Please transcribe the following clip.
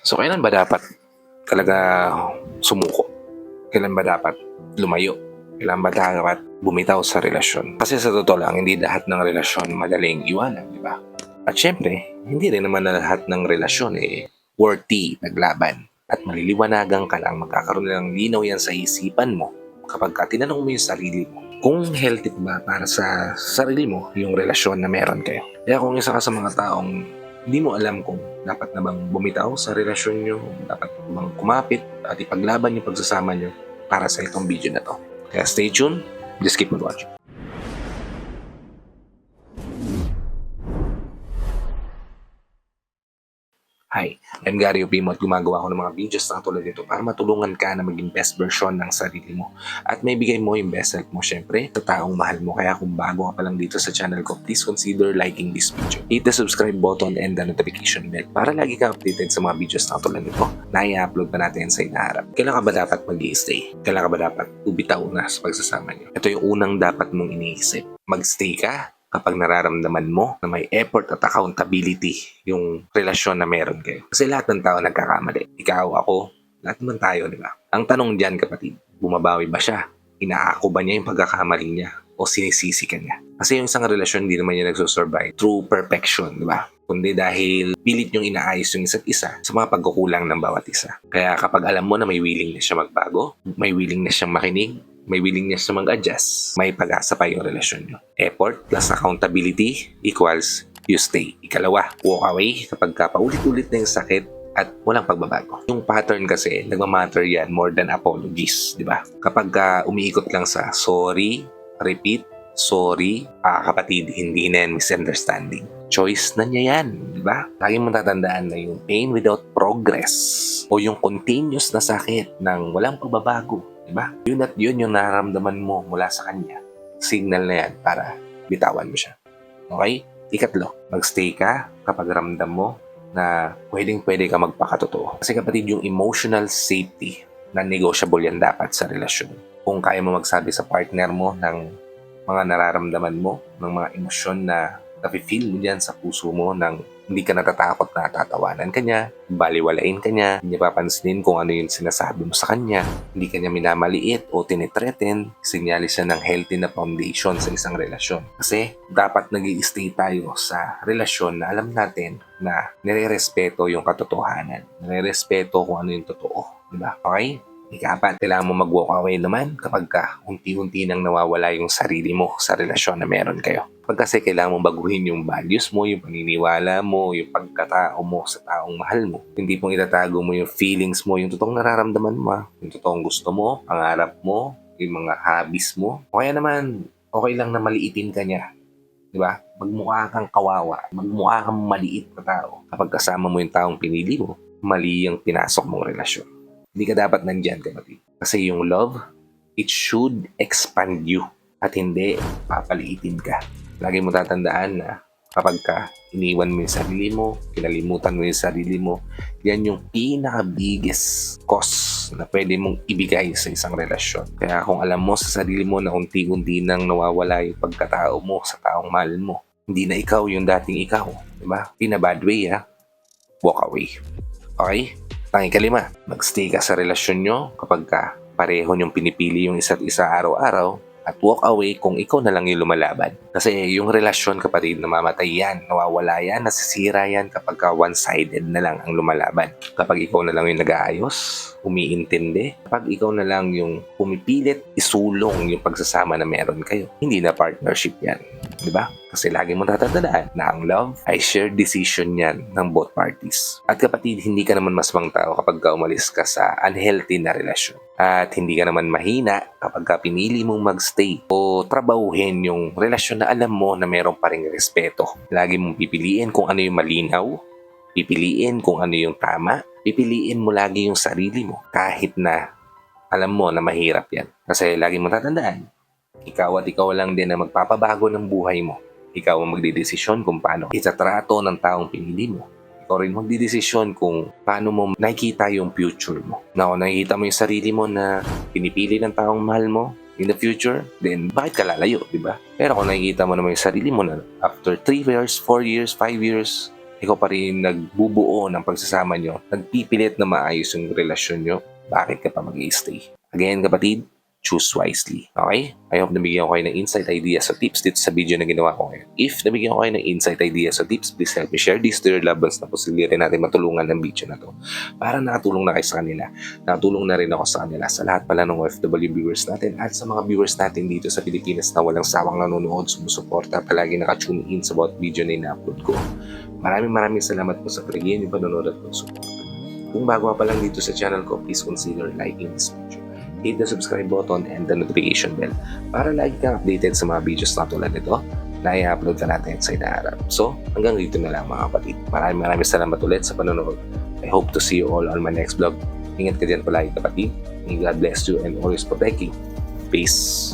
So, kailan ba dapat talaga sumuko? Kailan ba dapat lumayo? Kailan ba dapat bumitaw sa relasyon? Kasi sa totoo lang, hindi lahat ng relasyon madaling iwanan, di ba? At syempre, hindi rin naman na lahat ng relasyon worthy naglaban. At maliliwanagan ka lang, magkakaroon ng linaw yan sa isipan mo kapag tinanong mo yung sarili mo kung healthy ba para sa sarili mo yung relasyon na meron kayo. Kaya kung isa ka sa mga taong hindi mo alam kung dapat na bang bumitaw sa relasyon nyo, dapat bang kumapit at ipaglaban yung pagsasama nyo para sa itong video na to. Kaya stay tuned, just keep on watching. Hi, I'm Gary Opimo at gumagawa ako ng mga videos na tulad nito para matulungan ka na maging best version ng sarili mo at may bigay mo yung best self mo syempre sa taong mahal mo. Kaya kung bago ka pa lang dito sa channel ko, please consider liking this video. Hit the subscribe button and the notification bell para lagi ka updated sa mga videos na tulad nito na i-upload pa natin sa inaharap. Kailan ka ba dapat mag-i-stay? Kailan ka ba dapat ubitaw na sa pagsasama niyo? Ito yung unang dapat mong iniisip. Mag-stay ka kapag nararamdaman mo na may effort at accountability yung relasyon na meron kayo. Kasi lahat ng tao nagkakamali. Ikaw, ako, lahat naman tayo, di ba? Ang tanong dyan, kapatid, bumabawi ba siya? Inaako ba niya yung pagkakamali niya? O sinisisi ka niya? Kasi yung isang relasyon, hindi naman niya nagsusurvive through perfection, di ba? Kundi dahil pilit yung inaayos yung isa't isa sa mga pagkukulang ng bawat isa. Kaya kapag alam mo na may willingness siya magbago, may willingness siyang makinig, may willingness na mag-adjust, may pag-asa pa yung relasyon nyo. Effort plus accountability equals you stay. Ikalawa, walk away kapag paulit-ulit na yung sakit at walang pagbabago. Yung pattern kasi, nagmamatter yan more than apologies, di ba? Kapag umiikot lang sa sorry, repeat, sorry, kapatid, hindi na yan misunderstanding. Choice na niya yan, di ba? Lagi mong tatandaan na yung pain without progress o yung continuous na sakit ng walang pagbabago, diba? Yun at yun yung nararamdaman mo mula sa kanya. Signal na yan para bitawan mo siya. Okay? Ikatlo, magstay ka kapag ramdam mo na pwede ka magpakatotoo. Kasi kapatid, yung emotional safety, non-negotiable yan dapat sa relasyon. Kung kaya mo magsabi sa partner mo ng mga nararamdaman mo, ng mga emosyon na nafe-feel mo dyan sa puso mo ng hindi ka natatakot na tatawanan ka niya, baliwalain ka niya, hindi niya papansinin kung ano yung sinasabi mo sa kanya, hindi ka niya minamaliit o tinitreaten, sinyalis siya ng healthy na foundation sa isang relasyon. Kasi dapat nag-i-stay tayo sa relasyon na alam natin na nire-respeto yung katotohanan, nire-respeto kung ano yung totoo. Diba? Okay? Ika-apat, kailangan mo mag-walk away naman kapag unti-unti nang nawawala yung sarili mo sa relasyon na meron kayo. Kasi kailangan mong baguhin yung values mo, yung paniniwala mo, yung pagkatao mo sa taong mahal mo. Hindi pong itatago mo yung feelings mo, yung totoong nararamdaman mo, yung totoong gusto mo, pangarap mo, yung mga hobbies mo. O kaya naman, okay lang na maliitin ka niya. Diba? Magmukha kang kawawa, magmukha kang maliit na tao. Kapag kasama mo yung taong pinili mo, mali yung pinasok mong relasyon. Hindi ka dapat nandyan, kapatid. Kasi yung love, it should expand you at hindi papaliitin ka. Lagi mo tatandaan na kapag iniwan mo yung sarili mo, kinalimutan mo yung sarili mo, yan yung pinaka-biggest cost na pwede mong ibigay sa isang relasyon. Kaya kung alam mo sa sarili mo na unti-unti nang nawawala yung pagkatao mo sa taong mahal mo, hindi na ikaw yung dating ikaw. Diba? In a bad way, walk away. Okay? Tanging kalima, magstay ka sa relasyon nyo kapag pareho nyong pinipili yung isa't isa araw-araw at walk away kung ikaw na lang yung lumalaban. Kasi yung relasyon, kapatid, namamatay yan, nawawala yan, nasisira yan kapag one-sided na lang ang lumalaban. Kapag ikaw na lang yung nag-aayos, umiintindi, kapag ikaw na lang yung pumipilit, isulong yung pagsasama na meron kayo. Hindi na partnership yan. Diba? Kasi lagi mong tatandaan na ang love ay shared decision yan ng both parties. At kapatid, hindi ka naman masmang tao kapag umalis ka sa unhealthy na relasyon. At hindi ka naman mahina kapag pinili mong magstay o trabahuhin yung relasyon na alam mo na meron pa ring respeto. Lagi mong pipiliin kung ano yung malinaw, pipiliin kung ano yung tama, pipiliin mo lagi yung sarili mo kahit na alam mo na mahirap yan. Kasi lagi mong tatandaan, ikaw at ikaw lang din na magpapabago ng buhay mo. Ikaw ang magdidesisyon kung paano itatrato ng taong pinili mo. Ikaw rin magdidesisyon kung paano mo nakikita yung future mo. Na kung nakikita mo yung sarili mo na pinipili ng taong mahal mo in the future, then bakit ka lalayo, di ba? Pero kung nakikita mo naman yung sarili mo na after 3 years, 4 years, 5 years, ikaw pa rin nagbubuo ng pagsasama nyo, nagpipilit na maayos yung relasyon nyo, bakit ka pa mag-i-stay? Again, kapatid, choose wisely. Okay? I hope nabigyan ko kayo ng insight, ideas, o tips dito sa video na ginawa ko ngayon. If nabigyan ko kayo ng insight, ideas, o tips, please help me share this to your loved ones na posible rin natin matulungan ng video na to. Para nakatulong na kayo sa kanila. Nakatulong na rin ako sa kanila. Sa lahat pala ng OFW viewers natin at sa mga viewers natin dito sa Pilipinas na walang sawang nanonood, sumusuporta, palagi nakatune in sa bawat video na ina-upload ko. Maraming salamat po sa paligyan yung panonood at pag-support. Kung bago ka pa lang dito sa channel ko, please consider liking this video. Hit the subscribe button and the notification bell para lagi kang updated sa mga videos na tulad nito na i-upload ka natin sa inaharap. So, hanggang dito na lang mga kapatid. Maraming salamat ulit sa panonood. I hope to see you all on my next vlog. Ingat ka dyan palagi kapatid. May God bless you and always protect you. Peace.